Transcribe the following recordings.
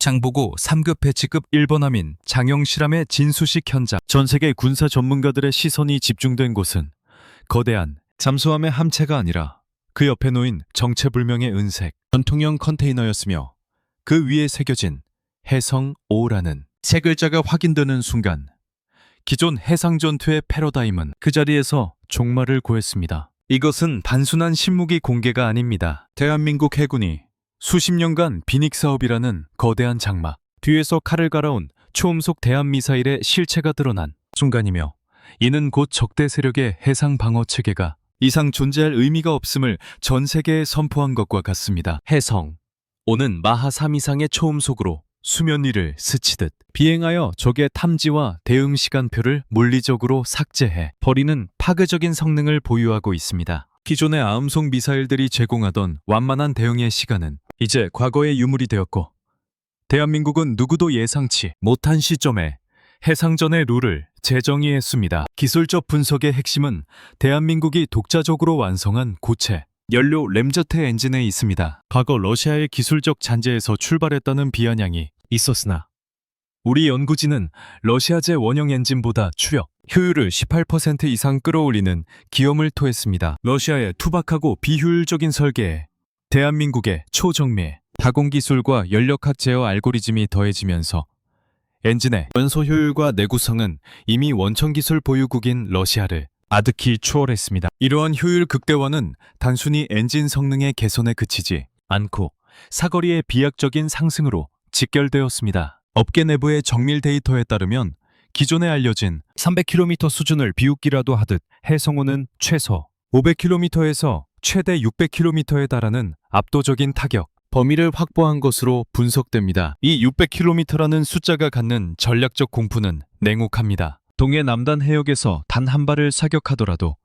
장보고 3급 배치급 1번 함인 장영실함의 진수식 현장. 전 세계 군사 전문가들의 시선이 집중된 곳은 거대한 잠수함의 함체가 아니라 그 옆에 놓인 정체불명의 은색 전통형 컨테이너였으며 그 위에 새겨진 해성 5라는 세 글자가 확인되는 순간 기존 해상전투의 패러다임은 그 자리에서 종말을 고했습니다. 이것은 단순한 신무기 공개가 아닙니다. 대한민국 해군이 수십 년간 비닉사업이라는 거대한 장막, 뒤에서 칼을 갈아온 초음속 대한미사일의 실체가 드러난 순간이며, 이는 곧 적대 세력의 해상 방어 체계가 이상 존재할 의미가 없음을 전 세계에 선포한 것과 같습니다. 해성 5는 마하 3 이상의 초음속으로 수면 위를 스치듯 비행하여 적의 탐지와 대응 시간표를 물리적으로 삭제해 버리는 파괴적인 성능을 보유하고 있습니다. 기존의 아음속 미사일들이 제공하던 완만한 대응의 시간은 이제 과거의 유물이 되었고, 대한민국은 누구도 예상치 못한 시점에 해상전의 룰을 재정의했습니다. 기술적 분석의 핵심은 대한민국이 독자적으로 완성한 고체 연료 램저트 엔진에 있습니다. 과거 러시아의 기술적 잔재에서 출발했다는 비아냥이 있었으나 우리 연구진은 러시아제 원형 엔진보다 추력, 효율을 18% 이상 끌어올리는 기염을 토했습니다. 러시아의 투박하고 비효율적인 설계에 대한민국의 초정밀 가공기술과 연력학 제어 알고리즘이 더해지면서 엔진의 연소 효율과 내구성은 이미 원천기술 보유국인 러시아를 아득히 추월했습니다. 이러한 효율 극대화는 단순히 엔진 성능의 개선에 그치지 않고 사거리의 비약적인 상승으로 직결되었습니다. 업계 내부의 정밀 데이터에 따르면 기존에 알려진 300km 수준을 비웃기라도 하듯 해성호는 최소 500km에서 최대 600km에 달하는 압도적인 타격 범위를 확보한 것으로 분석됩니다. 이 600km라는 숫자가 갖는 전략적 공포는 냉혹합니다. 동해 남단 해역에서 단 한 발을 사격하더라도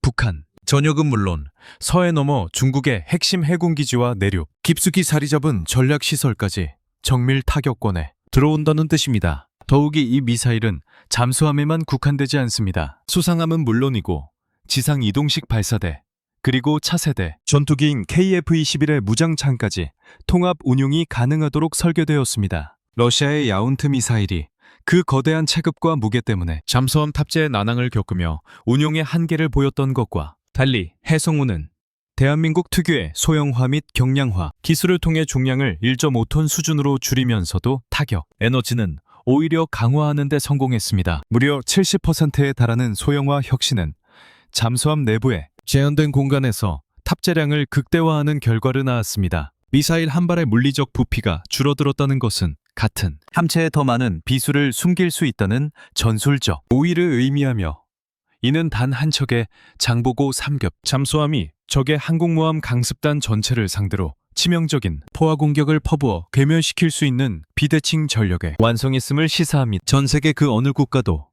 북한 전역은 물론 서해 넘어 중국의 핵심 해군기지와 내륙, 깊숙이 자리 잡은 전략시설까지 정밀 타격권에 들어온다는 뜻입니다. 더욱이 이 미사일은 잠수함에만 국한되지 않습니다. 수상함은 물론이고 지상 이동식 발사대, 그리고 차세대 전투기인 KF-21의 무장창까지 통합 운용이 가능하도록 설계되었습니다. 러시아의 야운트 미사일이 그 거대한 체급과 무게 때문에 잠수함 탑재의 난항을 겪으며 운용의 한계를 보였던 것과 달리 해성호는 대한민국 특유의 소형화 및 경량화 기술을 통해 중량을 1.5톤 수준으로 줄이면서도 타격, 에너지는 오히려 강화하는 데 성공했습니다. 무려 70%에 달하는 소형화 혁신은 잠수함 내부에 제한된 공간에서 탑재량을 극대화하는 결과를 낳았습니다. 미사일 한 발의 물리적 부피가 줄어들었다는 것은 같은 함체에 더 많은 비수를 숨길 수 있다는 전술적 우위를 의미하며, 이는 단 한 척의 장보고 3급 잠수함이 적의 항공모함 강습단 전체를 상대로 치명적인 포화 공격을 퍼부어 괴멸시킬 수 있는 비대칭 전력에 완성했음을 시사합니다. 전 세계 그 어느 국가도,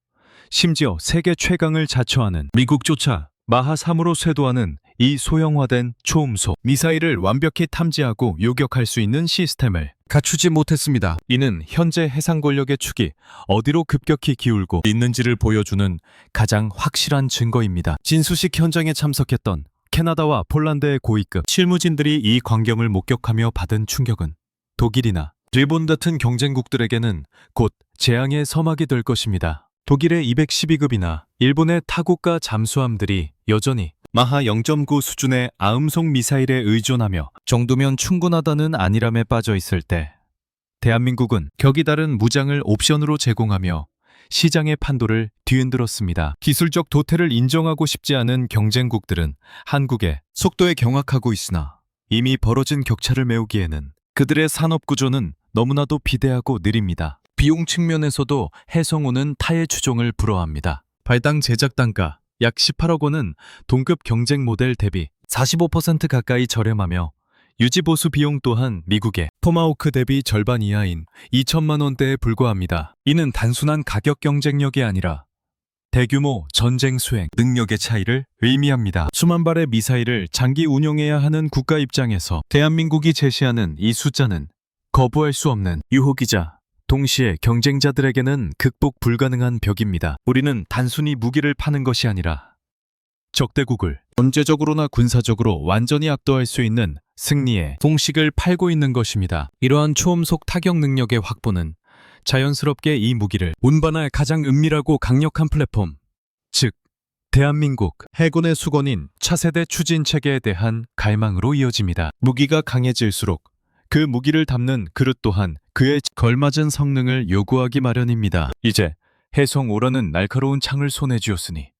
심지어 세계 최강을 자처하는 미국조차 마하 3으로 쇄도하는 이 소형화된 초음속 미사일을 완벽히 탐지하고 요격할 수 있는 시스템을 갖추지 못했습니다. 이는 현재 해상 권력의 축이 어디로 급격히 기울고 있는지를 보여주는 가장 확실한 증거입니다. 진수식 현장에 참석했던 캐나다와 폴란드의 고위급 실무진들이 이 광경을 목격하며 받은 충격은 독일이나 일본 같은 경쟁국들에게는 곧 재앙의 서막이 될 것입니다. 독일의 212급이나 일본의 타국가 잠수함들이 여전히 마하 0.9 수준의 아음속 미사일에 의존하며 정도면 충분하다는 안일함에 빠져 있을 때, 대한민국은 격이 다른 무장을 옵션으로 제공하며 시장의 판도를 뒤흔들었습니다. 기술적 도태를 인정하고 싶지 않은 경쟁국들은 한국의 속도에 경악하고 있으나 이미 벌어진 격차를 메우기에는 그들의 산업 구조는 너무나도 비대하고 느립니다. 비용 측면에서도 해성호는 타의 추종을 불허합니다. 발당 제작 단가 약 18억 원은 동급 경쟁 모델 대비 45% 가까이 저렴하며, 유지보수 비용 또한 미국의 토마호크 대비 절반 이하인 2천만 원대에 불과합니다. 이는 단순한 가격 경쟁력이 아니라 대규모 전쟁 수행 능력의 차이를 의미합니다. 수만 발의 미사일을 장기 운용해야 하는 국가 입장에서 대한민국이 제시하는 이 숫자는 거부할 수 없는 유혹이자 동시에 경쟁자들에게는 극복 불가능한 벽입니다. 우리는 단순히 무기를 파는 것이 아니라 적대국을 경제적으로나 군사적으로 완전히 압도할 수 있는 승리의 공식을 팔고 있는 것입니다. 이러한 초음속 타격 능력의 확보는 자연스럽게 이 무기를 운반할 가장 은밀하고 강력한 플랫폼, 즉 대한민국 해군의 수건인 차세대 추진 체계에 대한 갈망으로 이어집니다. 무기가 강해질수록 그 무기를 담는 그릇 또한 그에 걸맞은 성능을 요구하기 마련입니다. 이제 해성 5라는 날카로운 창을 손에 쥐었으니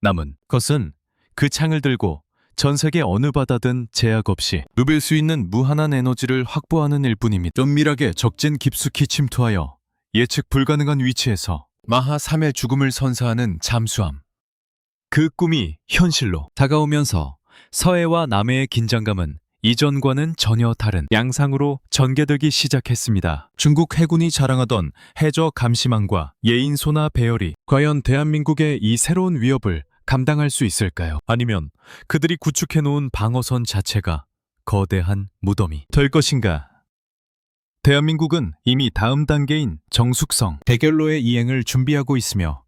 남은 것은 그 창을 들고 전 세계 어느 바다든 제약 없이 누빌 수 있는 무한한 에너지를 확보하는 일뿐입니다. 은밀하게 적진 깊숙이 침투하여 예측 불가능한 위치에서 마하 3의 죽음을 선사하는 잠수함. 그 꿈이 현실로 다가오면서 서해와 남해의 긴장감은 이전과는 전혀 다른 양상으로 전개되기 시작했습니다. 중국 해군이 자랑하던 해저 감시망과 예인소나 배열이 과연 대한민국의 이 새로운 위협을 감당할 수 있을까요? 아니면 그들이 구축해놓은 방어선 자체가 거대한 무덤이 될 것인가? 대한민국은 이미 다음 단계인 정숙성 대결로의 이행을 준비하고 있으며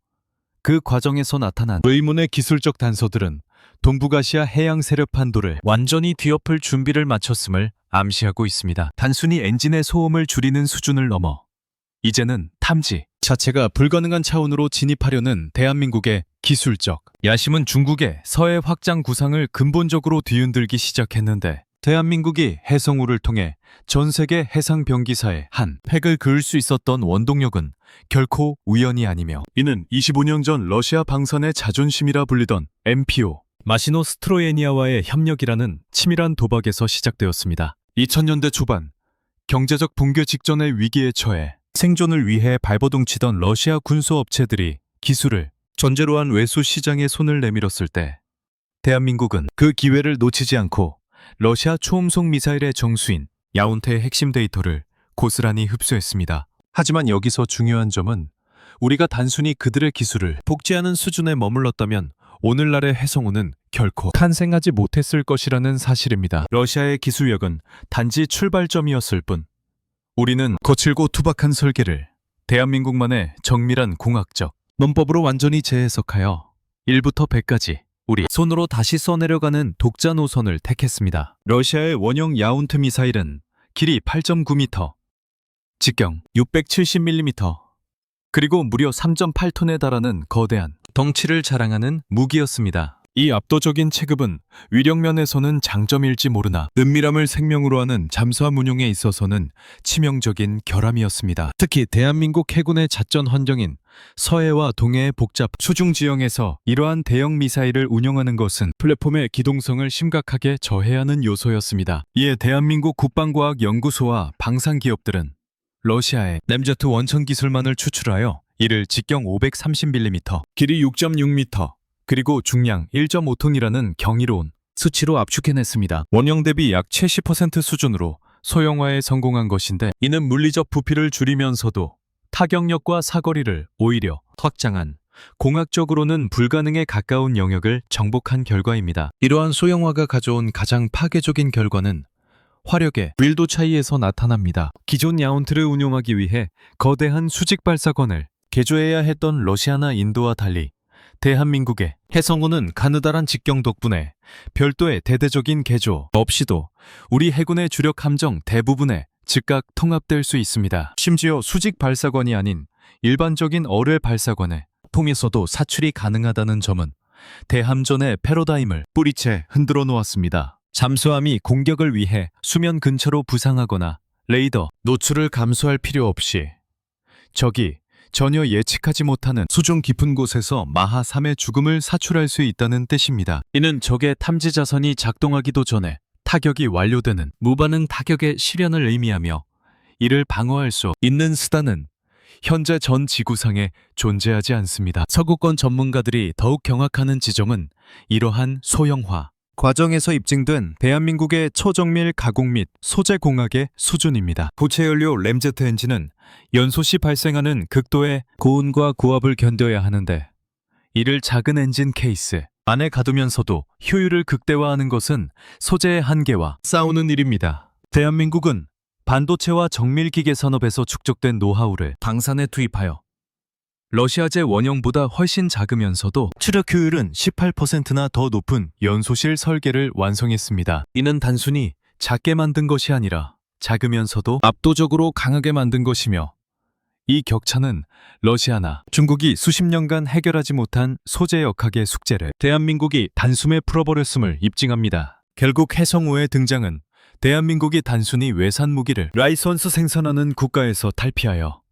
그 과정에서 나타난 의문의 기술적 단서들은 동북아시아 해양 세력 판도를 완전히 뒤엎을 준비를 마쳤음을 암시하고 있습니다. 단순히 엔진의 소음을 줄이는 수준을 넘어 이제는 탐지 자체가 불가능한 차원으로 진입하려는 대한민국의 기술적 야심은 중국의 서해 확장 구상을 근본적으로 뒤흔들기 시작했는데 대한민국이 해성우를 통해 전 세계 해상 병기사의 한 획을 그을 수 있었던 원동력은 결코 우연이 아니며 이는 25년 전 러시아 방산의 자존심이라 불리던 MPO 마시노 스트로예니아와의 협력이라는 치밀한 도박에서 시작되었습니다. 2000년대 초반 경제적 붕괴 직전의 위기에 처해 생존을 위해 발버둥 치던 러시아 군수업체들이 기술을 전제로 한 외수 시장에 손을 내밀었을 때 대한민국은 그 기회를 놓치지 않고 러시아 초음속 미사일의 정수인 야운테의 핵심 데이터를 고스란히 흡수했습니다. 하지만 여기서 중요한 점은 우리가 단순히 그들의 기술을 복제하는 수준에 머물렀다면 오늘날의 해성우는 결코 탄생하지 못했을 것이라는 사실입니다. 러시아의 기술력은 단지 출발점이었을 뿐 우리는 거칠고 투박한 설계를 대한민국만의 정밀한 공학적 논법으로 완전히 재해석하여 1부터 100까지 우리 손으로 다시 써내려가는 독자 노선을 택했습니다. 러시아의 원형 야운트 미사일은 길이 8.9m, 직경 670mm, 그리고 무려 3.8톤에 달하는 거대한 덩치를 자랑하는 무기였습니다. 이 압도적인 체급은 위력면에서는 장점일지 모르나 은밀함을 생명으로 하는 잠수함 운용에 있어서는 치명적인 결함이었습니다. 특히 대한민국 해군의 작전 환경인 서해와 동해의 복잡 수중 지형에서 이러한 대형 미사일을 운용하는 것은 플랫폼의 기동성을 심각하게 저해하는 요소였습니다. 이에 대한민국 국방과학연구소와 방산기업들은 러시아의 램제트 원천 기술만을 추출하여 이를 직경 530mm, 길이 6.6m, 그리고 중량 1.5톤이라는 경이로운 수치로 압축해냈습니다. 원형 대비 약 70% 수준으로 소형화에 성공한 것인데 이는 물리적 부피를 줄이면서도 타격력과 사거리를 오히려 확장한 공학적으로는 불가능에 가까운 영역을 정복한 결과입니다. 이러한 소형화가 가져온 가장 파괴적인 결과는 화력의 밀도 차이에서 나타납니다. 기존 야운트를 운용하기 위해 거대한 수직 발사관을 개조해야 했던 러시아나 인도와 달리 대한민국의 해성우는 가느다란 직경 덕분에 별도의 대대적인 개조 없이도 우리 해군의 주력 함정 대부분에 즉각 통합될 수 있습니다. 심지어 수직 발사관이 아닌 일반적인 어뢰 발사관에 통해서도 사출이 가능하다는 점은 대함전의 패러다임을 뿌리채 흔들어 놓았습니다. 잠수함이 공격을 위해 수면 근처로 부상하거나 레이더 노출을 감소할 필요 없이 적이 전혀 예측하지 못하는 수중 깊은 곳에서 마하 3의 죽음을 사출할 수 있다는 뜻입니다. 이는 적의 탐지 자선이 작동하기도 전에 타격이 완료되는 무반응 타격의 실현을 의미하며 이를 방어할 수 있는 수단은 현재 전 지구상에 존재하지 않습니다. 서구권 전문가들이 더욱 경악하는 지점은 이러한 소형화 과정에서 입증된 대한민국의 초정밀 가공 및 소재 공학의 수준입니다. 고체 연료 램제트 엔진은 연소 시 발생하는 극도의 고온과 고압을 견뎌야 하는데 이를 작은 엔진 케이스 안에 가두면서도 효율을 극대화하는 것은 소재의 한계와 싸우는 일입니다. 대한민국은 반도체와 정밀기계 산업에서 축적된 노하우를 방산에 투입하여 러시아제 원형보다 훨씬 작으면서도 추력 효율은 18%나 더 높은 연소실 설계를 완성했습니다. 이는 단순히 작게 만든 것이 아니라 작으면서도 압도적으로 강하게 만든 것이며, 이 격차는 러시아나 중국이 수십 년간 해결하지 못한 소재 역학의 숙제를 대한민국이 단숨에 풀어버렸음을 입증합니다. 결국 해성호의 등장은 대한민국이 단순히 외산 무기를 라이선스 생산하는 국가에서 탈피하여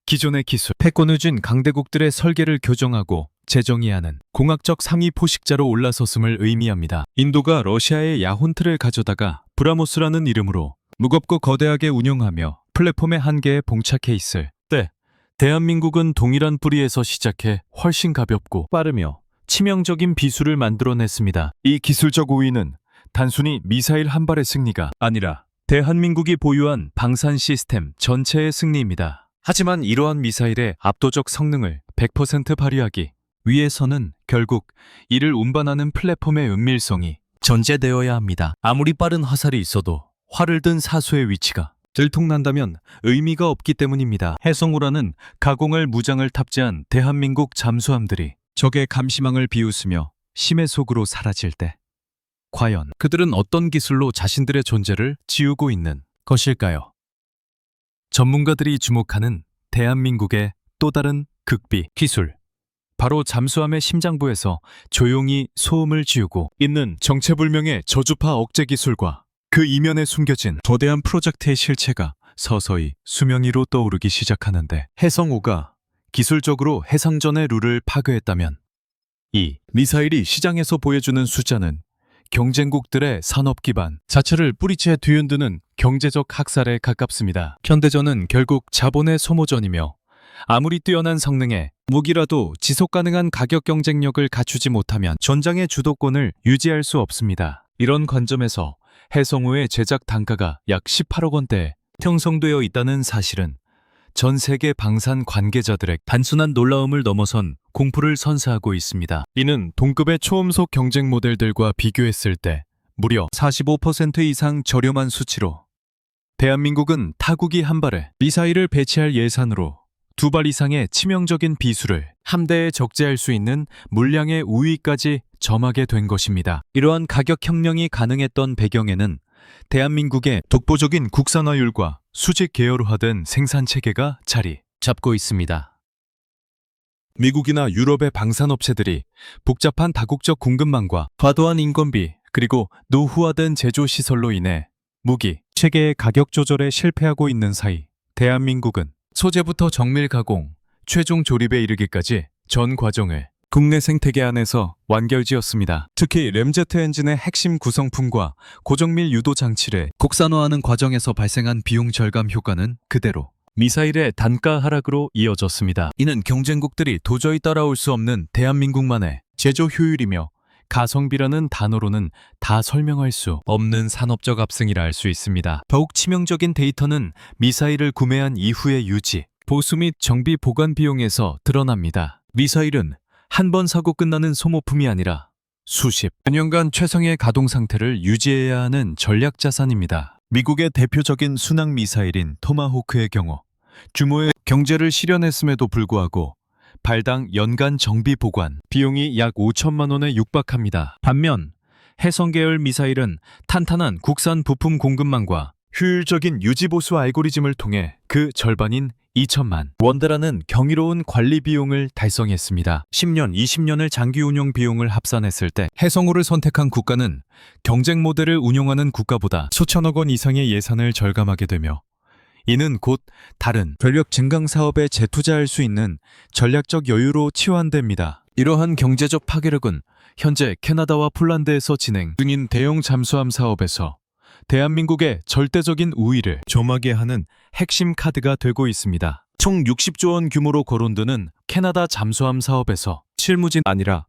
기존의 기술, 패권을 강대국들의 설계를 교정하고 재정의하는 공학적 상위 포식자로 올라섰음을 의미합니다. 인도가 러시아의 야혼트를 가져다가 브라모스라는 이름으로 무겁고 거대하게 운영하며 플랫폼의 한계에 봉착해 있을 때, 대한민국은 동일한 뿌리에서 시작해 훨씬 가볍고 빠르며 치명적인 비수를 만들어냈습니다. 이 기술적 우위는 단순히 미사일 한 발의 승리가 아니라 대한민국이 보유한 방산 시스템 전체의 승리입니다. 하지만 이러한 미사일의 압도적 성능을 100% 발휘하기 위해서는 결국 이를 운반하는 플랫폼의 은밀성이 전제되어야 합니다. 아무리 빠른 화살이 있어도 활을 든 사수의 위치가 들통난다면 의미가 없기 때문입니다. 해성우라는 가공할 무장을 탑재한 대한민국 잠수함들이 적의 감시망을 비웃으며 심해 속으로 사라질 때, 과연 그들은 어떤 기술로 자신들의 존재를 지우고 있는 것일까요? 전문가들이 주목하는 대한민국의 또 다른 극비 기술, 바로 잠수함의 심장부에서 조용히 소음을 지우고 있는 정체불명의 저주파 억제 기술과 그 이면에 숨겨진 거대한 프로젝트의 실체가 서서히 수면 위로 떠오르기 시작하는데, 해성호가 기술적으로 해상전의 룰을 파괴했다면 이 미사일이 시장에서 보여주는 숫자는 경쟁국들의 산업 기반 자체를 뿌리채 뒤흔드는 경제적 학살에 가깝습니다. 현대전은 결국 자본의 소모전이며, 아무리 뛰어난 성능의 무기라도 지속 가능한 가격 경쟁력을 갖추지 못하면 전장의 주도권을 유지할 수 없습니다. 이런 관점에서 해성호의 제작 단가가 약 18억 원대에 형성되어 있다는 사실은 전 세계 방산 관계자들의 단순한 놀라움을 넘어선 공포를 선사하고 있습니다. 이는 동급의 초음속 경쟁 모델들과 비교했을 때 무려 45% 이상 저렴한 수치로, 대한민국은 타국이 한 발에 미사일을 배치할 예산으로 2발 이상의 치명적인 비수를 함대에 적재할 수 있는 물량의 우위까지 점하게 된 것입니다. 이러한 가격 혁명이 가능했던 배경에는 대한민국의 독보적인 국산화율과 수직 계열화된 생산체계가 자리 잡고 있습니다. 미국이나 유럽의 방산업체들이 복잡한 다국적 공급망과 과도한 인건비, 그리고 노후화된 제조시설로 인해 무기, 체계의 가격 조절에 실패하고 있는 사이, 대한민국은 소재부터 정밀 가공, 최종 조립에 이르기까지 전 과정을 국내 생태계 안에서 완결지었습니다. 특히 램제트 엔진의 핵심 구성품과 고정밀 유도 장치를 국산화하는 과정에서 발생한 비용 절감 효과는 그대로 미사일의 단가 하락으로 이어졌습니다. 이는 경쟁국들이 도저히 따라올 수 없는 대한민국만의 제조 효율이며, 가성비라는 단어로는 다 설명할 수 없는 산업적 압승이라 할 수 있습니다. 더욱 치명적인 데이터는 미사일을 구매한 이후의 유지, 보수 및 정비 보관 비용에서 드러납니다. 미사일은 한 번 사고 끝나는 소모품이 아니라 수십 년간 최상의 가동 상태를 유지해야 하는 전략 자산입니다. 미국의 대표적인 순항 미사일인 토마호크의 경우 규모의 경제를 실현했음에도 불구하고 발당 연간 정비 보관 비용이 약 5천만 원에 육박합니다. 반면 해성 계열 미사일은 탄탄한 국산 부품 공급망과 효율적인 유지 보수 알고리즘을 통해 그 절반인 2천만 원대라는 경이로운 관리 비용을 달성했습니다. 10년, 20년을 장기 운영 비용을 합산했을 때 해성호를 선택한 국가는 경쟁 모델을 운영하는 국가보다 수천억 원 이상의 예산을 절감하게 되며, 이는 곧 다른 전력 증강 사업에 재투자할 수 있는 전략적 여유로 치환됩니다. 이러한 경제적 파괴력은 현재 캐나다와 폴란드에서 진행 중인 대형 잠수함 사업에서 대한민국의 절대적인 우위를 점하게 하는 핵심 카드가 되고 있습니다. 총 60조 원 규모로 거론드는 캐나다 잠수함 사업에서 실무진 아니라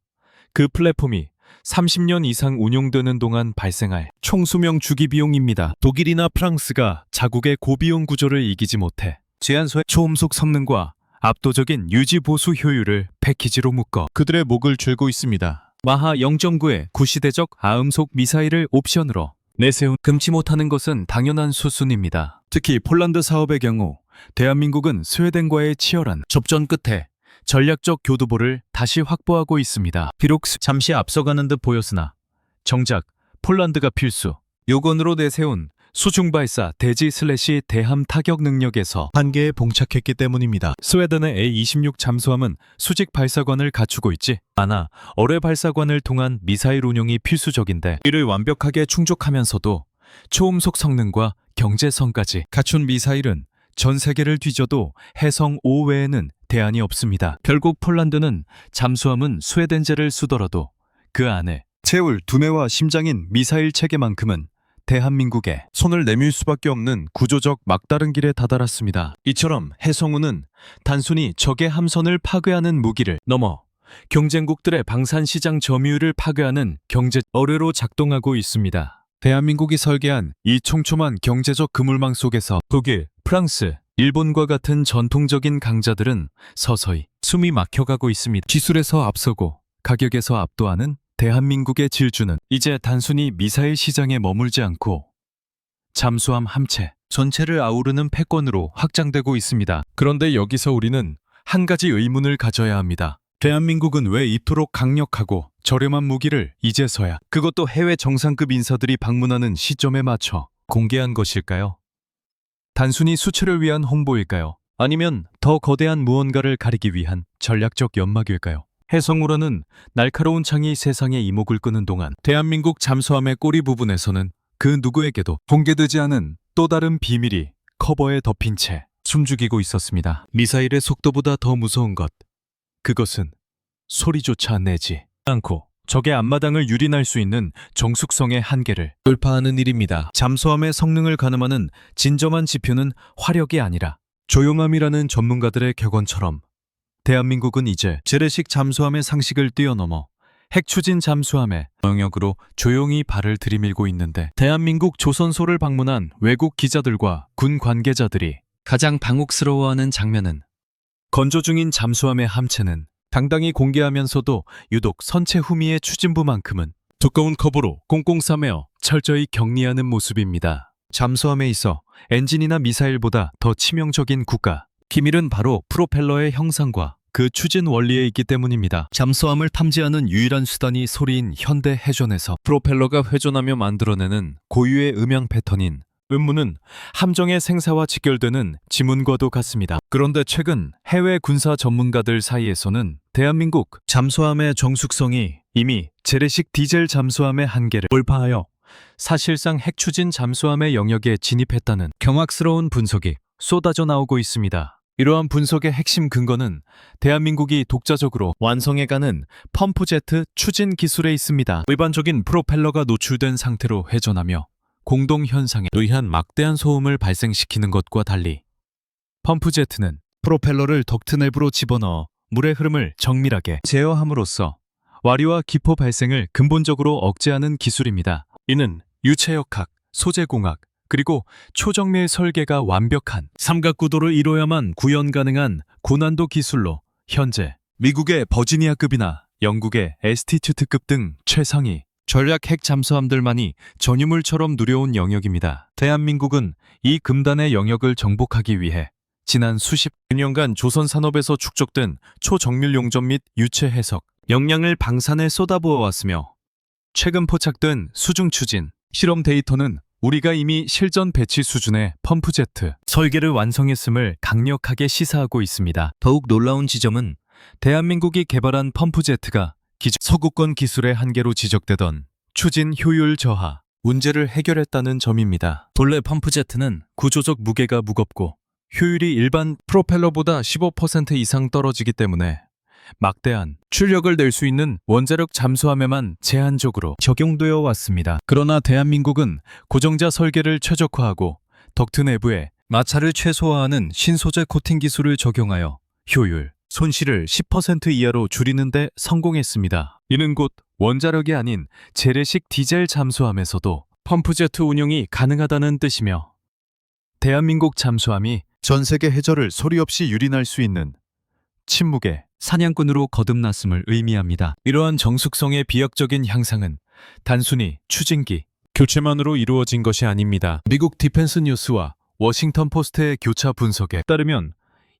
그 플랫폼이 30년 이상 운용되는 동안 발생할 총 수명 주기 비용입니다. 독일이나 프랑스가 자국의 고비용 구조를 이기지 못해 제한소의 초음속 성능과 압도적인 유지 보수 효율을 패키지로 묶어 그들의 목을 줄고 있습니다. 마하 0.9의 구시대적 아음속 미사일을 옵션으로 내세운 금치 못하는 것은 당연한 수순입니다. 특히 폴란드 사업의 경우 대한민국은 스웨덴과의 치열한 접전 끝에 전략적 교두보를 다시 확보하고 있습니다. 비록 잠시 앞서가는 듯 보였으나 정작 폴란드가 필수, 요건으로 내세운 수중발사 대지 슬래시 대함 타격 능력에서 한계에 봉착했기 때문입니다. 스웨덴의 A-26 잠수함은 수직 발사관을 갖추고 있지 않아 어뢰 발사관을 통한 미사일 운용이 필수적인데 이를 완벽하게 충족하면서도 초음속 성능과 경제성까지 갖춘 미사일은 전 세계를 뒤져도 해성 5 외에는 대안이 없습니다. 결국 폴란드는 잠수함은 스웨덴제를 쓰더라도 그 안에 채울 두뇌와 심장인 미사일 체계만큼은 대한민국에 손을 내밀 수밖에 없는 구조적 막다른 길에 다다랐습니다. 이처럼 해성우는 단순히 적의 함선을 파괴하는 무기를 넘어 경쟁국들의 방산시장 점유율을 파괴하는 경제 어뢰로 작동하고 있습니다. 대한민국이 설계한 이 촘촘한 경제적 그물망 속에서 독일, 프랑스, 일본과 같은 전통적인 강자들은 서서히 숨이 막혀가고 있습니다. 기술에서 앞서고 가격에서 압도하는 대한민국의 질주는 이제 단순히 미사일 시장에 머물지 않고 잠수함 한 채 전체를 아우르는 패권으로 확장되고 있습니다. 그런데 여기서 우리는 한 가지 의문을 가져야 합니다. 대한민국은 왜 이토록 강력하고 저렴한 무기를 이제서야 그것도 해외 정상급 인사들이 방문하는 시점에 맞춰 공개한 것일까요? 단순히 수출을 위한 홍보일까요? 아니면 더 거대한 무언가를 가리기 위한 전략적 연막일까요? 해성우라는 날카로운 창이 세상의 이목을 끄는 동안 대한민국 잠수함의 꼬리 부분에서는 그 누구에게도 공개되지 않은 또 다른 비밀이 커버에 덮인 채 숨죽이고 있었습니다. 미사일의 속도보다 더 무서운 것, 그것은 소리조차 내지 않고 적의 앞마당을 유린할 수 있는 정숙성의 한계를 돌파하는 일입니다. 잠수함의 성능을 가늠하는 진정한 지표는 화력이 아니라 조용함이라는 전문가들의 격언처럼 대한민국은 이제 재래식 잠수함의 상식을 뛰어넘어 핵추진 잠수함의 영역으로 조용히 발을 들이밀고 있는데 대한민국 조선소를 방문한 외국 기자들과 군 관계자들이 가장 당혹스러워하는 장면은 건조 중인 잠수함의 함체는 당당히 공개하면서도 유독 선체 후미의 추진부만큼은 두꺼운 커버로 꽁꽁 싸매어 철저히 격리하는 모습입니다. 잠수함에 있어 엔진이나 미사일보다 더 치명적인 국가, 기밀은 바로 프로펠러의 형상과 그 추진 원리에 있기 때문입니다. 잠수함을 탐지하는 유일한 수단이 소리인 현대 해전에서 프로펠러가 회전하며 만들어내는 고유의 음향 패턴인 음무는 함정의 생사와 직결되는 지문과도 같습니다. 그런데 최근 해외 군사 전문가들 사이에서는 대한민국 잠수함의 정숙성이 이미 재래식 디젤 잠수함의 한계를 돌파하여 사실상 핵추진 잠수함의 영역에 진입했다는 경악스러운 분석이 쏟아져 나오고 있습니다. 이러한 분석의 핵심 근거는 대한민국이 독자적으로 완성해가는 펌프제트 추진 기술에 있습니다. 일반적인 프로펠러가 노출된 상태로 회전하며 공동현상에 의한 막대한 소음을 발생시키는 것과 달리 펌프제트는 프로펠러를 덕트 내부로 집어넣어 물의 흐름을 정밀하게 제어함으로써 와류와 기포 발생을 근본적으로 억제하는 기술입니다. 이는 유체역학, 소재공학, 그리고 초정밀 설계가 완벽한 삼각구도를 이뤄야만 구현 가능한 고난도 기술로 현재 미국의 버지니아급이나 영국의 에스티튜트급 등 최상위 전략 핵 잠수함들만이 전유물처럼 누려온 영역입니다. 대한민국은 이 금단의 영역을 정복하기 위해 지난 수십 년간 조선 산업에서 축적된 초정밀 용접 및 유체 해석, 역량을 방산에 쏟아부어왔으며 최근 포착된 수중 추진, 실험 데이터는 우리가 이미 실전 배치 수준의 펌프제트 설계를 완성했음을 강력하게 시사하고 있습니다. 더욱 놀라운 지점은 대한민국이 개발한 펌프제트가 기존 서구권 기술의 한계로 지적되던 추진 효율 저하 문제를 해결했다는 점입니다. 본래 펌프제트는 구조적 무게가 무겁고 효율이 일반 프로펠러보다 15% 이상 떨어지기 때문에 막대한 출력을 낼 수 있는 원자력 잠수함에만 제한적으로 적용되어 왔습니다. 그러나 대한민국은 고정자 설계를 최적화하고 덕트 내부에 마찰을 최소화하는 신소재 코팅 기술을 적용하여 효율, 손실을 10% 이하로 줄이는 데 성공했습니다. 이는 곧 원자력이 아닌 재래식 디젤 잠수함에서도 펌프제트 운용이 가능하다는 뜻이며 대한민국 잠수함이 전 세계 해저를 소리 없이 유린할 수 있는 침묵의 사냥꾼으로 거듭났음을 의미합니다. 이러한 정숙성의 비약적인 향상은 단순히 추진기, 교체만으로 이루어진 것이 아닙니다. 미국 디펜스 뉴스와 워싱턴 포스트의 교차 분석에 따르면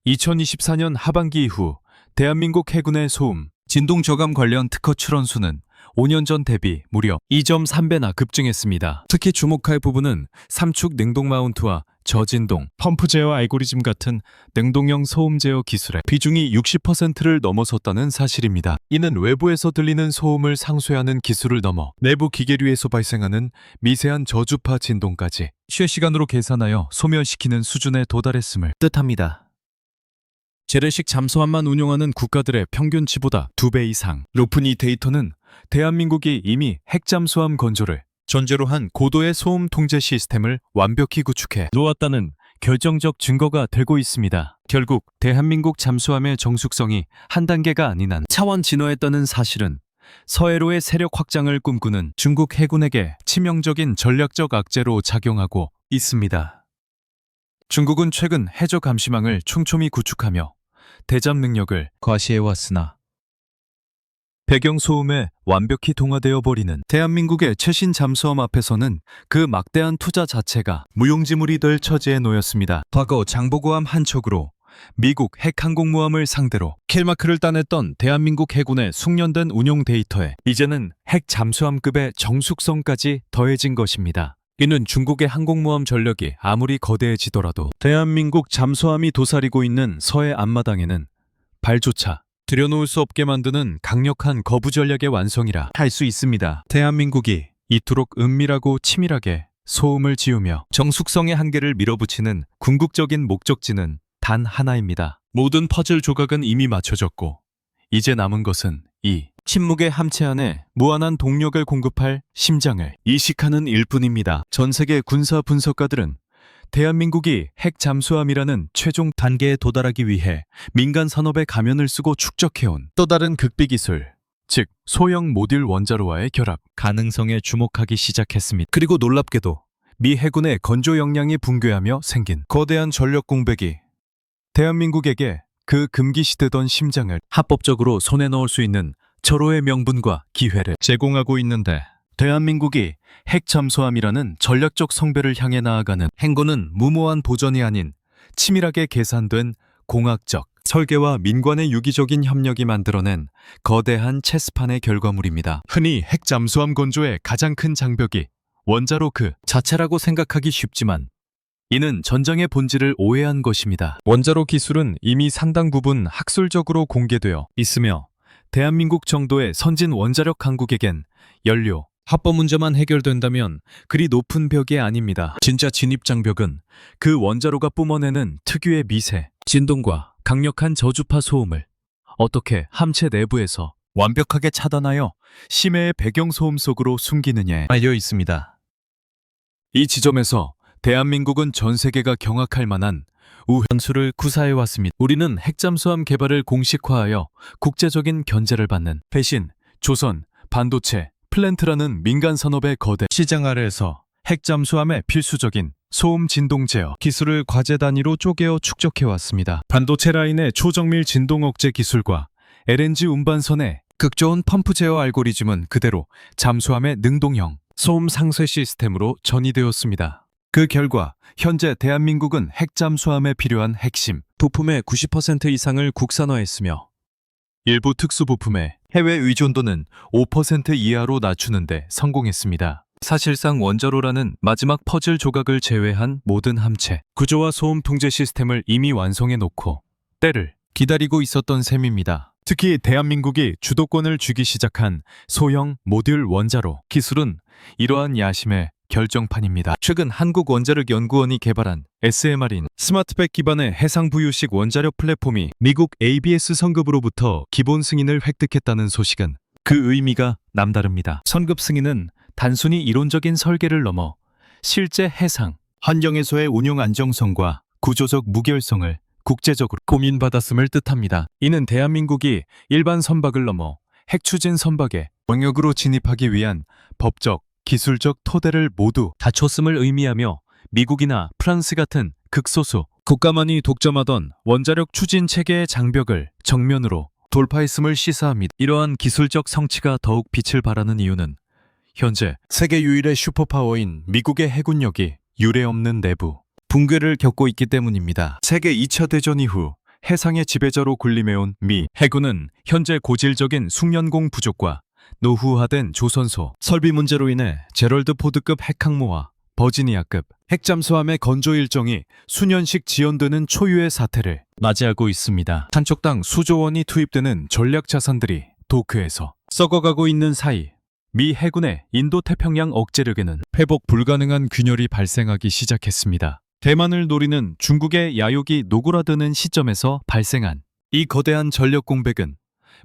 2024년 하반기 이후 대한민국 해군의 소음, 진동 저감 관련 특허 출원 수는 5년 전 대비 무려 2.3배나 급증했습니다. 특히 주목할 부분은 삼축 냉동 마운트와 저진동, 펌프 제어 알고리즘 같은 냉동형 소음 제어 기술의 비중이 60%를 넘어섰다는 사실입니다. 이는 외부에서 들리는 소음을 상쇄하는 기술을 넘어 내부 기계류에서 발생하는 미세한 저주파 진동까지 실시간으로 계산하여 소멸시키는 수준에 도달했음을 뜻합니다. 재래식 잠수함만 운용하는 국가들의 평균치보다 2배 이상 높은 이 데이터는 대한민국이 이미 핵잠수함 건조를 전제로 한 고도의 소음 통제 시스템을 완벽히 구축해 놓았다는 결정적 증거가 되고 있습니다. 결국 대한민국 잠수함의 정숙성이 한 단계가 아닌 한 차원 진화했다는 사실은 서해로의 세력 확장을 꿈꾸는 중국 해군에게 치명적인 전략적 악재로 작용하고 있습니다. 중국은 최근 해저 감시망을 촘촘히 구축하며 대잠 능력을 과시해왔으나 배경 소음에 완벽히 동화되어 버리는 대한민국의 최신 잠수함 앞에서는 그 막대한 투자 자체가 무용지물이 될 처지에 놓였습니다. 과거 장보고함 한 척으로 미국 핵항공모함을 상대로 킬마크를 따냈던 대한민국 해군의 숙련된 운용 데이터에 이제는 핵 잠수함급의 정숙성까지 더해진 것입니다. 이는 중국의 항공모함 전력이 아무리 거대해지더라도 대한민국 잠수함이 도사리고 있는 서해 앞마당에는 발조차 들여놓을 수 없게 만드는 강력한 거부 전략의 완성이라 할 수 있습니다. 대한민국이 이토록 은밀하고 치밀하게 소음을 지우며 정숙성의 한계를 밀어붙이는 궁극적인 목적지는 단 하나입니다. 모든 퍼즐 조각은 이미 맞춰졌고 이제 남은 것은 이 침묵의 함체 안에 무한한 동력을 공급할 심장을 이식하는 일뿐입니다. 전 세계 군사 분석가들은 대한민국이 핵 잠수함이라는 최종 단계에 도달하기 위해 민간 산업의 가면을 쓰고 축적해온 또 다른 극비 기술, 즉 소형 모듈 원자로와의 결합 가능성에 주목하기 시작했습니다. 그리고 놀랍게도 미 해군의 건조 역량이 붕괴하며 생긴 거대한 전력 공백이 대한민국에게 그 금기시되던 심장을 합법적으로 손에 넣을 수 있는 절호의 명분과 기회를 제공하고 있는데 대한민국이 핵 잠수함이라는 전략적 성배를 향해 나아가는 행보는 무모한 보전이 아닌 치밀하게 계산된 공학적 설계와 민관의 유기적인 협력이 만들어낸 거대한 체스판의 결과물입니다. 흔히 핵 잠수함 건조의 가장 큰 장벽이 원자로 그 자체라고 생각하기 쉽지만 이는 전장의 본질을 오해한 것입니다. 원자로 기술은 이미 상당 부분 학술적으로 공개되어 있으며 대한민국 정도의 선진 원자력 강국에겐 연료, 합법 문제만 해결된다면 그리 높은 벽이 아닙니다. 진짜 진입 장벽은 그 원자로가 뿜어내는 특유의 미세, 진동과 강력한 저주파 소음을 어떻게 함체 내부에서 완벽하게 차단하여 심해의 배경 소음 속으로 숨기느냐에 알려 있습니다. 이 지점에서 대한민국은 전 세계가 경악할 만한 우현수를 구사해 왔습니다. 우리는 핵잠수함 개발을 공식화하여 국제적인 견제를 받는 대신 조선, 반도체, 플랜트라는 민간 산업의 거대 시장 아래에서 핵잠수함의 필수적인 소음 진동 제어 기술을 과제 단위로 쪼개어 축적해 왔습니다. 반도체 라인의 초정밀 진동 억제 기술과 LNG 운반선의 극저온 펌프 제어 알고리즘은 그대로 잠수함의 능동형 소음 상쇄 시스템으로 전이되었습니다. 그 결과 현재 대한민국은 핵잠수함에 필요한 핵심 부품의 90% 이상을 국산화했으며 일부 특수 부품의 해외 의존도는 5% 이하로 낮추는 데 성공했습니다. 사실상 원자로라는 마지막 퍼즐 조각을 제외한 모든 함체, 구조와 소음 통제 시스템을 이미 완성해 놓고 때를 기다리고 있었던 셈입니다. 특히 대한민국이 주도권을 쥐기 시작한 소형 모듈 원자로 기술은 이러한 야심의 결정판입니다. 최근 한국원자력연구원이 개발한 SMR인 스마트백 기반의 해상부유식 원자력 플랫폼이 미국 ABS 성급으로부터 기본 승인을 획득했다는 소식은 그 의미가 남다릅니다. 성급 승인은 단순히 이론적인 설계를 넘어 실제 해상, 환경에서의 운용 안정성과 구조적 무결성을 국제적으로 고민받았음을 뜻합니다. 이는 대한민국이 일반 선박을 넘어 핵추진 선박의 영역으로 진입하기 위한 법적, 기술적 토대를 모두 갖췄음을 의미하며 미국이나 프랑스 같은 극소수 국가만이 독점하던 원자력 추진 체계의 장벽을 정면으로 돌파했음을 시사합니다. 이러한 기술적 성취가 더욱 빛을 발하는 이유는 현재 세계 유일의 슈퍼파워인 미국의 해군력이 유례없는 내부 붕괴를 겪고 있기 때문입니다. 세계 2차 대전 이후 해상의 지배자로 군림해온 미 해군은 현재 고질적인 숙련공 부족과 노후화된 조선소, 설비 문제로 인해 제럴드 포드급 핵항모와 버지니아급 핵잠수함의 건조 일정이 수년씩 지연되는 초유의 사태를 맞이하고 있습니다. 한쪽당 수조 원이 투입되는 전략 자산들이 도크에서 썩어가고 있는 사이 미 해군의 인도태평양 억제력에는 회복 불가능한 균열이 발생하기 시작했습니다. 대만을 노리는 중국의 야욕이 노골화드는 시점에서 발생한 이 거대한 전력 공백은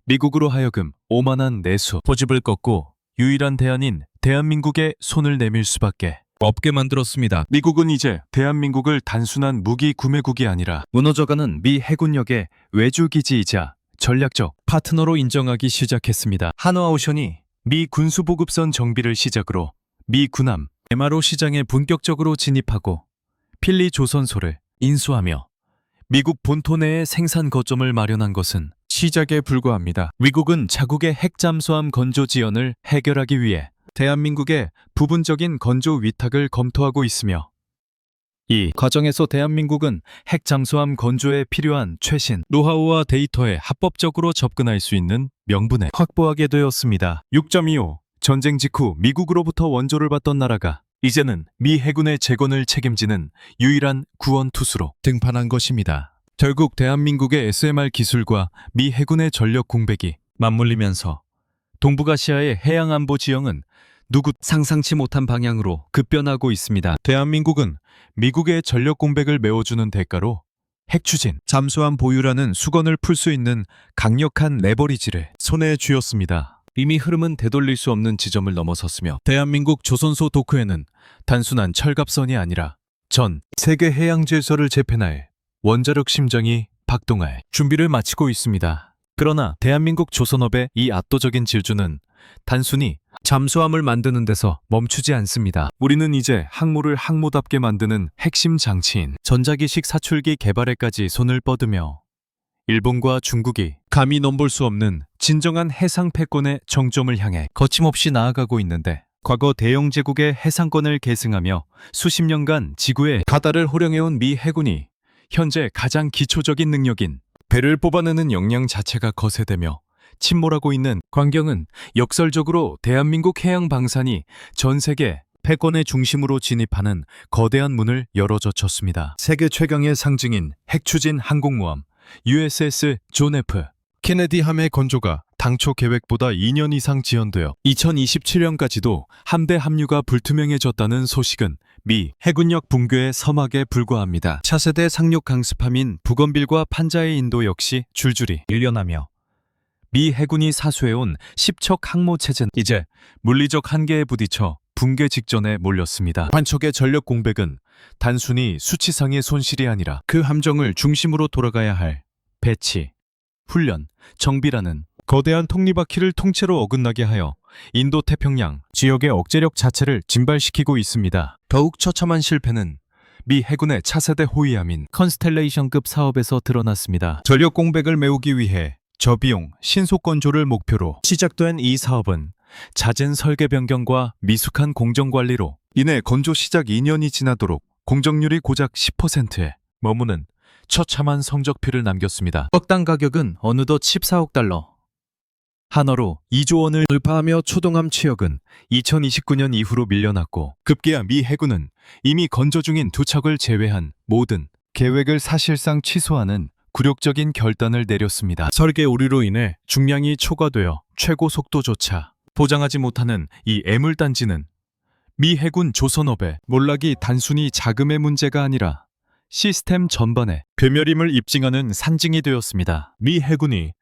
미국으로 하여금 오만한 내수, 포집을 꺾고 유일한 대안인 대한민국에 손을 내밀 수밖에 없게 만들었습니다. 미국은 이제 대한민국을 단순한 무기 구매국이 아니라 무너져가는 미 해군력의 외주기지이자 전략적 파트너로 인정하기 시작했습니다. 한화오션이 미 군수보급선 정비를 시작으로 미 군함 MRO 시장에 본격적으로 진입하고 필리 조선소를 인수하며 미국 본토 내에 생산 거점을 마련한 것은 시작에 불과합니다. 미국은 자국의 핵잠수함 건조 지연을 해결하기 위해 대한민국의 부분적인 건조 위탁을 검토하고 있으며 이 과정에서 대한민국은 핵잠수함 건조에 필요한 최신 노하우와 데이터에 합법적으로 접근할 수 있는 명분을 확보하게 되었습니다. 6.25 전쟁 직후 미국으로부터 원조를 받던 나라가 이제는 미 해군의 재건을 책임지는 유일한 구원투수로 등판한 것입니다. 결국 대한민국의 SMR 기술과 미 해군의 전력 공백이 맞물리면서 동북아시아의 해양안보 지형은 누구 상상치 못한 방향으로 급변하고 있습니다. 대한민국은 미국의 전력 공백을 메워주는 대가로 핵추진, 잠수함 보유라는 수건을 풀 수 있는 강력한 레버리지를 손에 쥐었습니다. 이미 흐름은 되돌릴 수 없는 지점을 넘어섰으며 대한민국 조선소 도크에는 단순한 철갑선이 아니라 전 세계 해양 질서를 재편할 원자력 심장이 박동할 준비를 마치고 있습니다. 그러나 대한민국 조선업의 이 압도적인 질주는 단순히 잠수함을 만드는 데서 멈추지 않습니다. 우리는 이제 항모를 항모답게 만드는 핵심 장치인 전자기식 사출기 개발에까지 손을 뻗으며 일본과 중국이 감히 넘볼 수 없는 진정한 해상 패권의 정점을 향해 거침없이 나아가고 있는데 과거 대영 제국의 해상권을 계승하며 수십 년간 지구의 바다를 호령해온 미 해군이 현재 가장 기초적인 능력인 배를 뽑아내는 역량 자체가 거세되며 침몰하고 있는 광경은 역설적으로 대한민국 해양 방산이 전 세계 패권의 중심으로 진입하는 거대한 문을 열어젖혔습니다. 세계 최강의 상징인 핵추진 항공모함 USS 존 F 케네디 함의 건조가 당초 계획보다 2년 이상 지연되어 2027년까지도 함대 합류가 불투명해졌다는 소식은 미 해군력 붕괴의 서막에 불과합니다. 차세대 상륙 강습함인 부건빌과 판자의 인도 역시 줄줄이 일련하며 미 해군이 사수해온 10척 항모체제는 이제 물리적 한계에 부딪혀 붕괴 직전에 몰렸습니다. 한 척의 전력 공백은 단순히 수치상의 손실이 아니라 그 함정을 중심으로 돌아가야 할 배치, 훈련, 정비라는 거대한 톱니바퀴를 통째로 어긋나게 하여 인도태평양 지역의 억제력 자체를 진발시키고 있습니다. 더욱 처참한 실패는 미 해군의 차세대 호위함인 컨스텔레이션급 사업에서 드러났습니다. 전력 공백을 메우기 위해 저비용 신속 건조를 목표로 시작된 이 사업은 잦은 설계 변경과 미숙한 공정 관리로 인해 건조 시작 2년이 지나도록 공정률이 고작 10%에 머무는 처참한 성적표를 남겼습니다. 뻑당 가격은 어느덧 14억 달러. 한화로 2조 원을 돌파하며 초동함 취역은 2029년 이후로 밀려났고 급기야 미 해군은 이미 건조 중인 두 척을 제외한 모든 계획을 사실상 취소하는 굴욕적인 결단을 내렸습니다. 설계 오류로 인해 중량이 초과되어 최고 속도조차 보장하지 못하는 이 애물단지는 미 해군 조선업의 몰락이 단순히 자금의 문제가 아니라 시스템 전반에 괴멸임을 입증하는 산증이 되었습니다. 미 해군이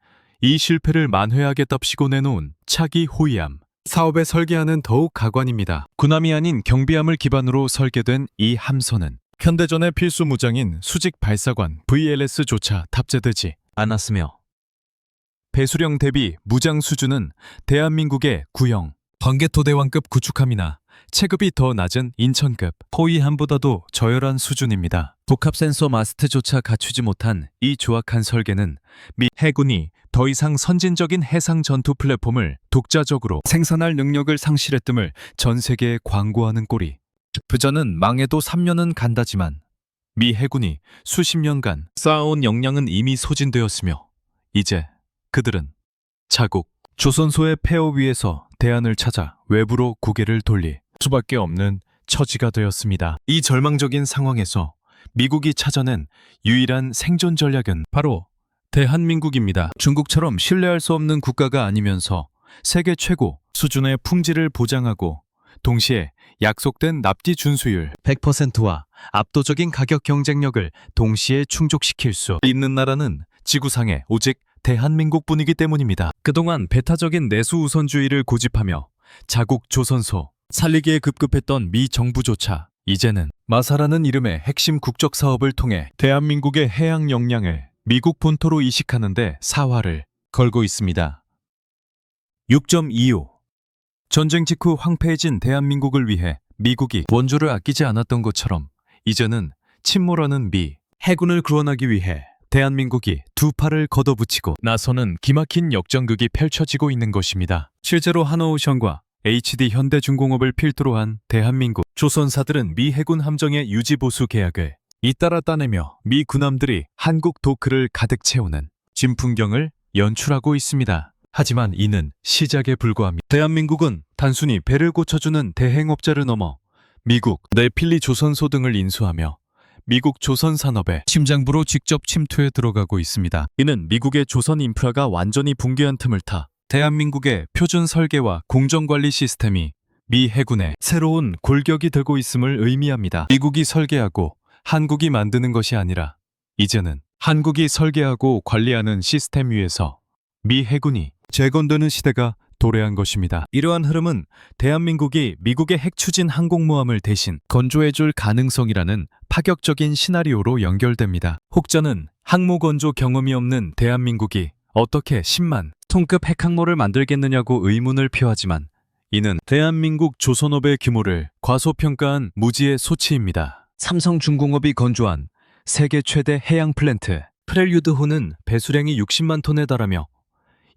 이 실패를 만회하겠답시고 내놓은 차기 호위함 사업의 설계안은 더욱 가관입니다. 군함이 아닌 경비함을 기반으로 설계된 이 함선은 현대전의 필수 무장인 수직 발사관 VLS조차 탑재되지 않았으며 배수령 대비 무장 수준은 대한민국의 구형 번개토대왕급 구축함이나 체급이 더 낮은 인천급 호위함보다도 저열한 수준입니다. 복합 센서 마스트조차 갖추지 못한 이 조악한 설계는 미 해군이 더 이상 선진적인 해상 전투 플랫폼을 독자적으로 생산할 능력을 상실했음을 전 세계에 광고하는 꼴이 부자는 망해도 3년은 간다지만 미 해군이 수십 년간 쌓아온 역량은 이미 소진되었으며 이제 그들은 자국 조선소의 폐허 위에서 대안을 찾아 외부로 고개를 돌릴 수밖에 없는 처지가 되었습니다. 이 절망적인 상황에서 미국이 찾아낸 유일한 생존 전략은 바로 대한민국입니다. 중국처럼 신뢰할 수 없는 국가가 아니면서 세계 최고 수준의 품질을 보장하고 동시에 약속된 납기 준수율 100%와 압도적인 가격 경쟁력을 동시에 충족시킬 수 있는 나라는 지구상에 오직 대한민국뿐이기 때문입니다. 그동안 배타적인 내수 우선주의를 고집하며 자국 조선소 살리기에 급급했던 미 정부조차 이제는 마사라는 이름의 핵심 국적 사업을 통해 대한민국의 해양 역량을 미국 본토로 이식하는 데 사활을 걸고 있습니다. 6.25 전쟁 직후 황폐해진 대한민국을 위해 미국이 원조를 아끼지 않았던 것처럼 이제는 침몰하는 미 해군을 구원하기 위해 대한민국이 두 팔을 걷어붙이고 나서는 기막힌 역전극이 펼쳐지고 있는 것입니다. 실제로 한어오션과 HD 현대중공업을 필두로 한 대한민국 조선사들은 미 해군 함정의 유지보수 계약을 잇따라 따내며 미 군함들이 한국 도크를 가득 채우는 진풍경을 연출하고 있습니다. 하지만 이는 시작에 불과합니다. 대한민국은 단순히 배를 고쳐주는 대행업자를 넘어 미국, 네필리 조선소 등을 인수하며 미국 조선산업의 심장부로 직접 침투해 들어가고 있습니다. 이는 미국의 조선 인프라가 완전히 붕괴한 틈을 타 대한민국의 표준 설계와 공정관리 시스템이 미 해군의 새로운 골격이 되고 있음을 의미합니다. 미국이 설계하고 한국이 만드는 것이 아니라 이제는 한국이 설계하고 관리하는 시스템 위에서 미 해군이 재건되는 시대가 도래한 것입니다. 이러한 흐름은 대한민국이 미국의 핵 추진 항공모함을 대신 건조해줄 가능성이라는 파격적인 시나리오로 연결됩니다. 혹자는 항모 건조 경험이 없는 대한민국이 어떻게 10만 톤급 핵항모를 만들겠느냐고 의문을 표하지만 이는 대한민국 조선업의 규모를 과소평가한 무지의 소치입니다. 삼성중공업이 건조한 세계 최대 해양 플랜트 프렐류드호는 배수량이 60만 톤에 달하며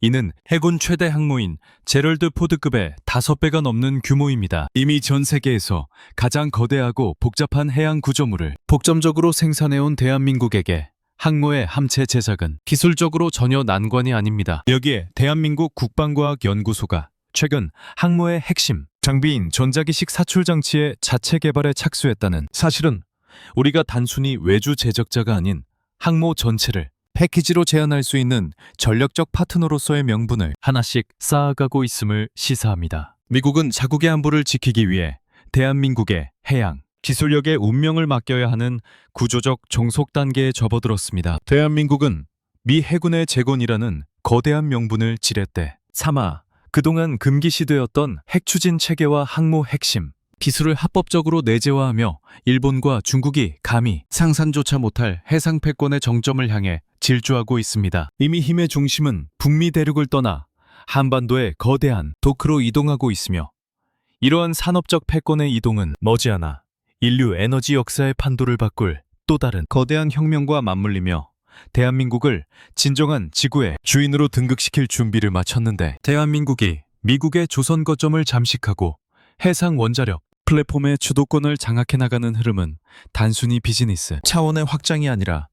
이는 해군 최대 항모인 제럴드 포드급의 5배가 넘는 규모입니다. 이미 전 세계에서 가장 거대하고 복잡한 해양 구조물을 독점적으로 생산해온 대한민국에게 항모의 함체 제작은 기술적으로 전혀 난관이 아닙니다. 여기에 대한민국 국방과학연구소가 최근 항모의 핵심 장비인 전자기식 사출장치의 자체 개발에 착수했다는 사실은 우리가 단순히 외주 제작자가 아닌 항모 전체를 패키지로 제안할 수 있는 전략적 파트너로서의 명분을 하나씩 쌓아가고 있음을 시사합니다. 미국은 자국의 안보를 지키기 위해 대한민국의 해양, 기술력의 운명을 맡겨야 하는 구조적 종속 단계에 접어들었습니다. 대한민국은 미 해군의 재건이라는 거대한 명분을 지렛대 삼아 그동안 금기시되었던 핵추진 체계와 항모 핵심, 기술을 합법적으로 내재화하며 일본과 중국이 감히 상상조차 못할 해상 패권의 정점을 향해 질주하고 있습니다. 이미 힘의 중심은 북미 대륙을 떠나 한반도의 거대한 도크로 이동하고 있으며 이러한 산업적 패권의 이동은 머지않아 인류 에너지 역사의 판도를 바꿀 또 다른 거대한 혁명과 맞물리며 대한민국을 진정한 지구의 주인으로 등극시킬 준비를 마쳤는데 대한민국이 미국의 조선 거점을 잠식하고 해상 원자력 플랫폼의 주도권을 장악해 나가는 흐름은 단순히 비즈니스 차원의 확장이 아니라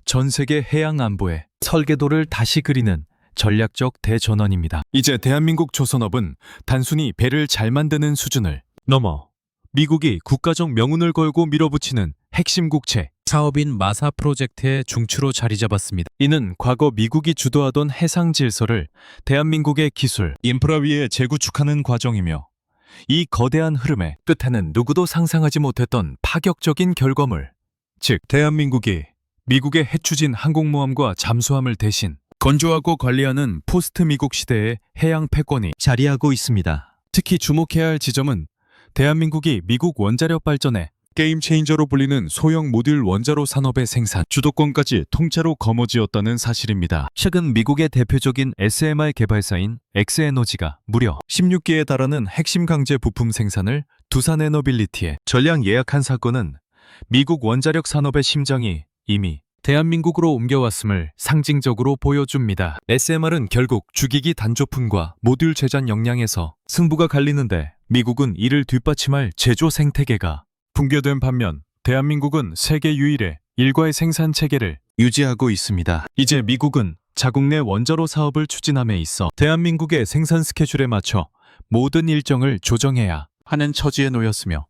전 세계 해양 안보의 설계도를 다시 그리는 전략적 대전환입니다. 이제 대한민국 조선업은 단순히 배를 잘 만드는 수준을 넘어 미국이 국가적 명운을 걸고 밀어붙이는 핵심 국채 사업인 마사 프로젝트의 중추로 자리 잡았습니다. 이는 과거 미국이 주도하던 해상 질서를 대한민국의 기술, 인프라 위에 재구축하는 과정이며 이 거대한 흐름의 끝에는 누구도 상상하지 못했던 파격적인 결과물, 즉 대한민국이 미국의 해추진 항공모함과 잠수함을 대신 건조하고 관리하는 포스트 미국 시대의 해양 패권이 자리하고 있습니다. 특히 주목해야 할 지점은 대한민국이 미국 원자력 발전에 게임 체인저로 불리는 소형 모듈 원자로 산업의 생산, 주도권까지 통째로 거머쥐었다는 사실입니다. 최근 미국의 대표적인 SMR 개발사인 엑스에너지가 무려 16개에 달하는 핵심 강제 부품 생산을 두산에너빌리티에 전량 예약한 사건은 미국 원자력 산업의 심장이 이미 대한민국으로 옮겨왔음을 상징적으로 보여줍니다. SMR은 결국 주기기 단조품과 모듈 제작 역량에서 승부가 갈리는데 미국은 이를 뒷받침할 제조 생태계가 붕괴된 반면 대한민국은 세계 유일의 일괄 생산 체계를 유지하고 있습니다. 이제 미국은 자국 내 원자로 사업을 추진함에 있어 대한민국의 생산 스케줄에 맞춰 모든 일정을 조정해야 하는 처지에 놓였으며,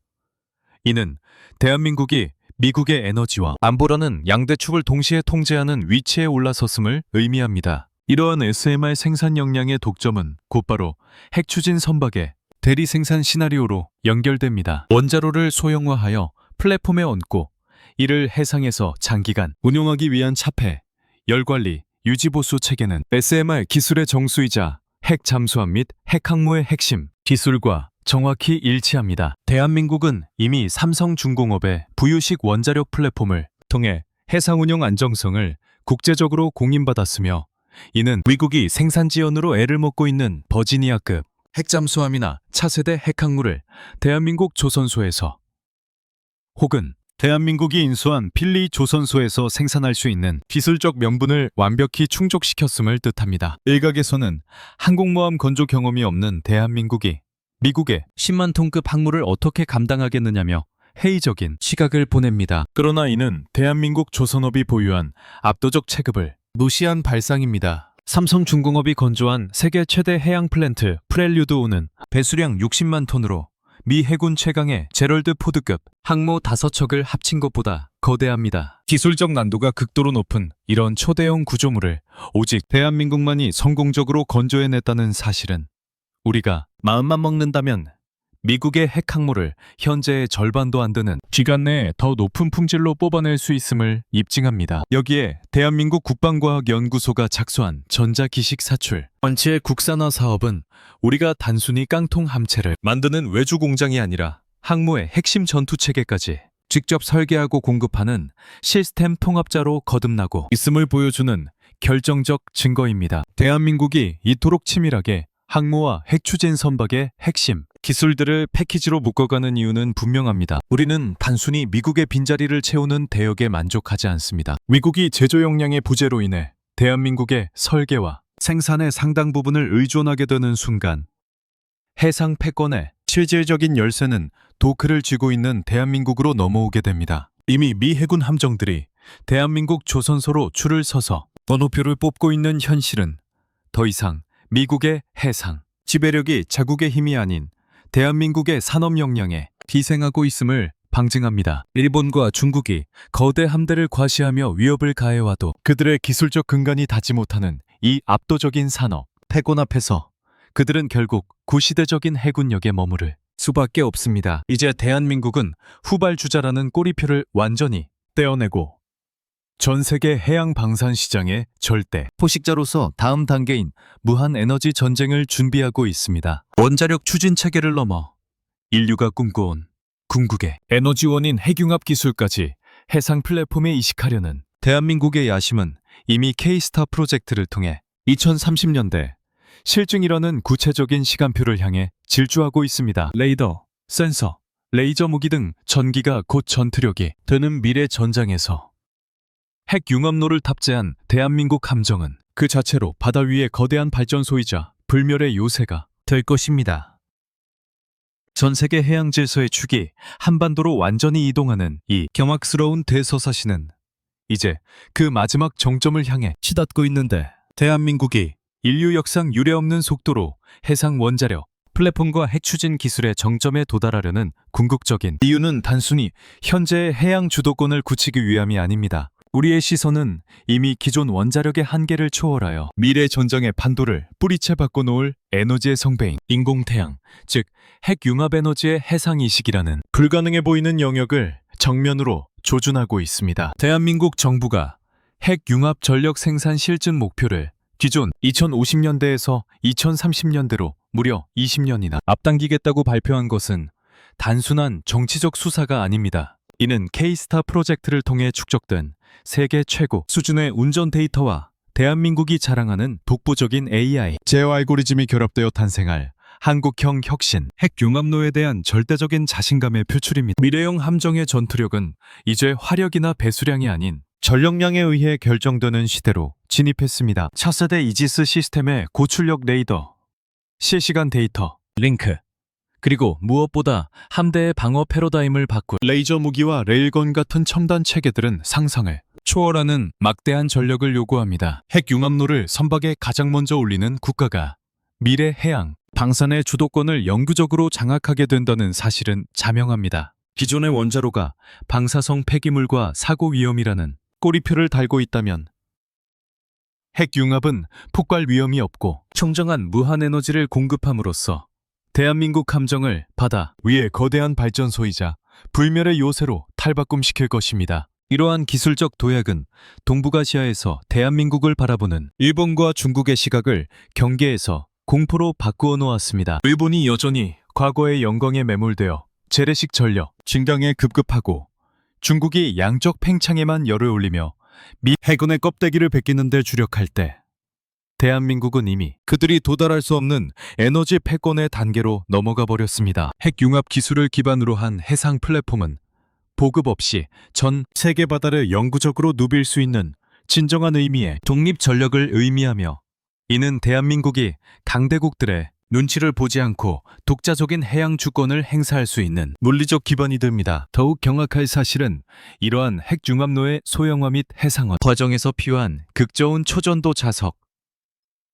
이는 대한민국이 미국의 에너지와 안보라는 양대축을 동시에 통제하는 위치에 올라섰음을 의미합니다. 이러한 SMR 생산 역량의 독점은 곧바로 핵 추진 선박의 대리 생산 시나리오로 연결됩니다. 원자로를 소형화하여 플랫폼에 얹고 이를 해상에서 장기간 운용하기 위한 차폐, 열관리, 유지보수 체계는 SMR 기술의 정수이자 핵 잠수함 및 핵 항모의 핵심 기술과 정확히 일치합니다. 대한민국은 이미 삼성중공업의 부유식 원자력 플랫폼을 통해 해상 운용 안정성을 국제적으로 공인받았으며, 이는 미국이 생산 지원으로 애를 먹고 있는 버지니아급 핵잠수함이나 차세대 핵항모를 대한민국 조선소에서 혹은 대한민국이 인수한 필리 조선소에서 생산할 수 있는 기술적 명분을 완벽히 충족시켰음을 뜻합니다. 일각에서는 항공모함 건조 경험이 없는 대한민국이 미국의 10만 톤급 항모를 어떻게 감당하겠느냐며 회의적인 시각을 보냅니다. 그러나 이는 대한민국 조선업이 보유한 압도적 체급을 무시한 발상입니다. 삼성중공업이 건조한 세계 최대 해양 플랜트 프렐류드5는 배수량 60만 톤으로 미 해군 최강의 제럴드 포드급 항모 5척을 합친 것보다 거대합니다. 기술적 난도가 극도로 높은 이런 초대형 구조물을 오직 대한민국만이 성공적으로 건조해냈다는 사실은 우리가 마음만 먹는다면 미국의 핵항모를 현재의 절반도 안 되는 기간 내에 더 높은 품질로 뽑아낼 수 있음을 입증합니다. 여기에 대한민국 국방과학연구소가 착수한 전자기식 사출 원치의 국산화 사업은 우리가 단순히 깡통 함체를 만드는 외주 공장이 아니라 항모의 핵심 전투체계까지 직접 설계하고 공급하는 시스템 통합자로 거듭나고 있음을 보여주는 결정적 증거입니다. 대한민국이 이토록 치밀하게 항모와 핵추진 선박의 핵심 기술들을 패키지로 묶어가는 이유는 분명합니다. 우리는 단순히 미국의 빈자리를 채우는 대역에 만족하지 않습니다. 미국이 제조 역량의 부재로 인해 대한민국의 설계와 생산의 상당 부분을 의존하게 되는 순간 해상 패권의 실질적인 열쇠는 도크를 쥐고 있는 대한민국으로 넘어오게 됩니다. 이미 미 해군 함정들이 대한민국 조선소로 줄을 서서 번호표를 뽑고 있는 현실은 더 이상 미국의 해상 지배력이 자국의 힘이 아닌 대한민국의 산업 역량에 희생하고 있음을 방증합니다. 일본과 중국이 거대 함대를 과시하며 위협을 가해와도 그들의 기술적 근간이 닿지 못하는 이 압도적인 산업 패권 앞에서 그들은 결국 구시대적인 해군력에 머무를 수밖에 없습니다. 이제 대한민국은 후발주자라는 꼬리표를 완전히 떼어내고 전 세계 해양 방산 시장의 절대 포식자로서 다음 단계인 무한 에너지 전쟁을 준비하고 있습니다. 원자력 추진 체계를 넘어 인류가 꿈꿔온 궁극의 에너지원인 핵융합 기술까지 해상 플랫폼에 이식하려는 대한민국의 야심은 이미 K-스타 프로젝트를 통해 2030년대 실증이라는 구체적인 시간표를 향해 질주하고 있습니다. 레이더, 센서, 레이저 무기 등 전기가 곧 전투력이 되는 미래 전장에서 핵융합로를 탑재한 대한민국 함정은 그 자체로 바다 위의 거대한 발전소이자 불멸의 요새가 될 것입니다. 전 세계 해양 질서의 축이 한반도로 완전히 이동하는 이 경악스러운 대서사시는 이제 그 마지막 정점을 향해 치닫고 있는데, 대한민국이 인류 역상 유례없는 속도로 해상 원자력, 플랫폼과 핵추진 기술의 정점에 도달하려는 궁극적인 이유는 단순히 현재의 해양 주도권을 굳히기 위함이 아닙니다. 우리의 시선은 이미 기존 원자력의 한계를 초월하여 미래 전장의 판도를 뿌리채 바꿔놓을 에너지의 성배인 인공태양, 즉 핵융합에너지의 해상이식이라는 불가능해 보이는 영역을 정면으로 조준하고 있습니다. 대한민국 정부가 핵융합 전력 생산 실증 목표를 기존 2050년대에서 2030년대로 무려 20년이나 앞당기겠다고 발표한 것은 단순한 정치적 수사가 아닙니다. 이는 K-스타 프로젝트를 통해 축적된 세계 최고 수준의 운전 데이터와 대한민국이 자랑하는 독보적인 AI, 제어 알고리즘이 결합되어 탄생할 한국형 혁신, 핵융합로에 대한 절대적인 자신감의 표출입니다. 미래형 함정의 전투력은 이제 화력이나 배수량이 아닌 전력량에 의해 결정되는 시대로 진입했습니다. 차세대 이지스 시스템의 고출력 레이더, 실시간 데이터, 링크, 그리고 무엇보다 함대의 방어 패러다임을 바꾼 레이저 무기와 레일건 같은 첨단 체계들은 상상을 초월하는 막대한 전력을 요구합니다. 핵융합로를 선박에 가장 먼저 올리는 국가가 미래 해양 방산의 주도권을 영구적으로 장악하게 된다는 사실은 자명합니다. 기존의 원자로가 방사성 폐기물과 사고 위험이라는 꼬리표를 달고 있다면 핵융합은 폭발 위험이 없고 청정한 무한에너지를 공급함으로써 대한민국 함정을 바다 위의 거대한 발전소이자 불멸의 요새로 탈바꿈시킬 것입니다. 이러한 기술적 도약은 동북아시아에서 대한민국을 바라보는 일본과 중국의 시각을 경계에서 공포로 바꾸어 놓았습니다. 일본이 여전히 과거의 영광에 매몰되어 재래식 전력, 증강에 급급하고 중국이 양적 팽창에만 열을 올리며 미 해군의 껍데기를 벗기는 데 주력할 때 대한민국은 이미 그들이 도달할 수 없는 에너지 패권의 단계로 넘어가 버렸습니다. 핵융합 기술을 기반으로 한 해상 플랫폼은 보급 없이 전 세계 바다를 영구적으로 누빌 수 있는 진정한 의미의 독립 전력을 의미하며 이는 대한민국이 강대국들의 눈치를 보지 않고 독자적인 해양 주권을 행사할 수 있는 물리적 기반이 됩니다. 더욱 경악할 사실은 이러한 핵융합로의 소형화 및 해상화 과정에서 필요한 극저온 초전도 자석,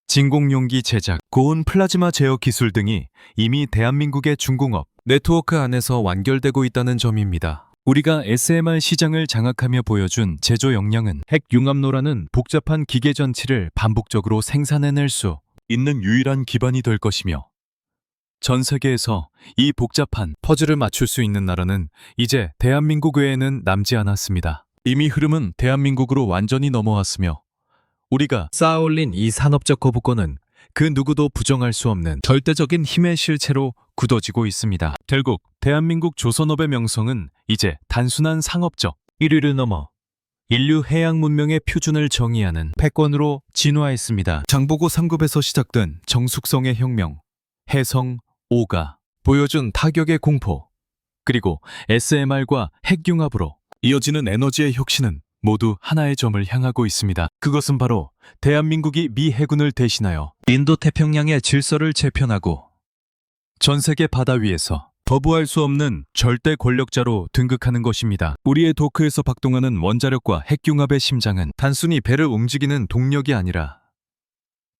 진공용기 제작, 고온 플라즈마 제어 기술 등이 이미 대한민국의 중공업 네트워크 안에서 완결되고 있다는 점입니다. 우리가 SMR 시장을 장악하며 보여준 제조 역량은 핵융합로라는 복잡한 기계 전치를 반복적으로 생산해낼 수 있는 유일한 기반이 될 것이며 전 세계에서 이 복잡한 퍼즐을 맞출 수 있는 나라는 이제 대한민국 외에는 남지 않았습니다. 이미 흐름은 대한민국으로 완전히 넘어왔으며 우리가 쌓아올린 이 산업적 거부권은 그 누구도 부정할 수 없는 절대적인 힘의 실체로 굳어지고 있습니다. 결국 대한민국 조선업의 명성은 이제 단순한 상업적 1위를 넘어 인류 해양 문명의 표준을 정의하는 패권으로 진화했습니다. 장보고 3급에서 시작된 정숙성의 혁명, 해성 5가 보여준 타격의 공포, 그리고 SMR과 핵융합으로 이어지는 에너지의 혁신은 모두 하나의 점을 향하고 있습니다. 그것은 바로 대한민국이 미 해군을 대신하여 인도 태평양의 질서를 재편하고 전 세계 바다 위에서 거부할 수 없는 절대 권력자로 등극하는 것입니다. 우리의 도크에서 박동하는 원자력과 핵융합의 심장은 단순히 배를 움직이는 동력이 아니라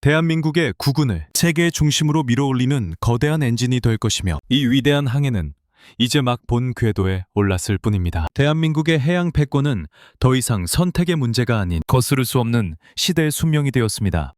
대한민국의 국군을 세계의 중심으로 밀어올리는 거대한 엔진이 될 것이며 이 위대한 항해는 이제 막 본 궤도에 올랐을 뿐입니다. 대한민국의 해양 패권은 더 이상 선택의 문제가 아닌 거스를 수 없는 시대의 숙명이 되었습니다.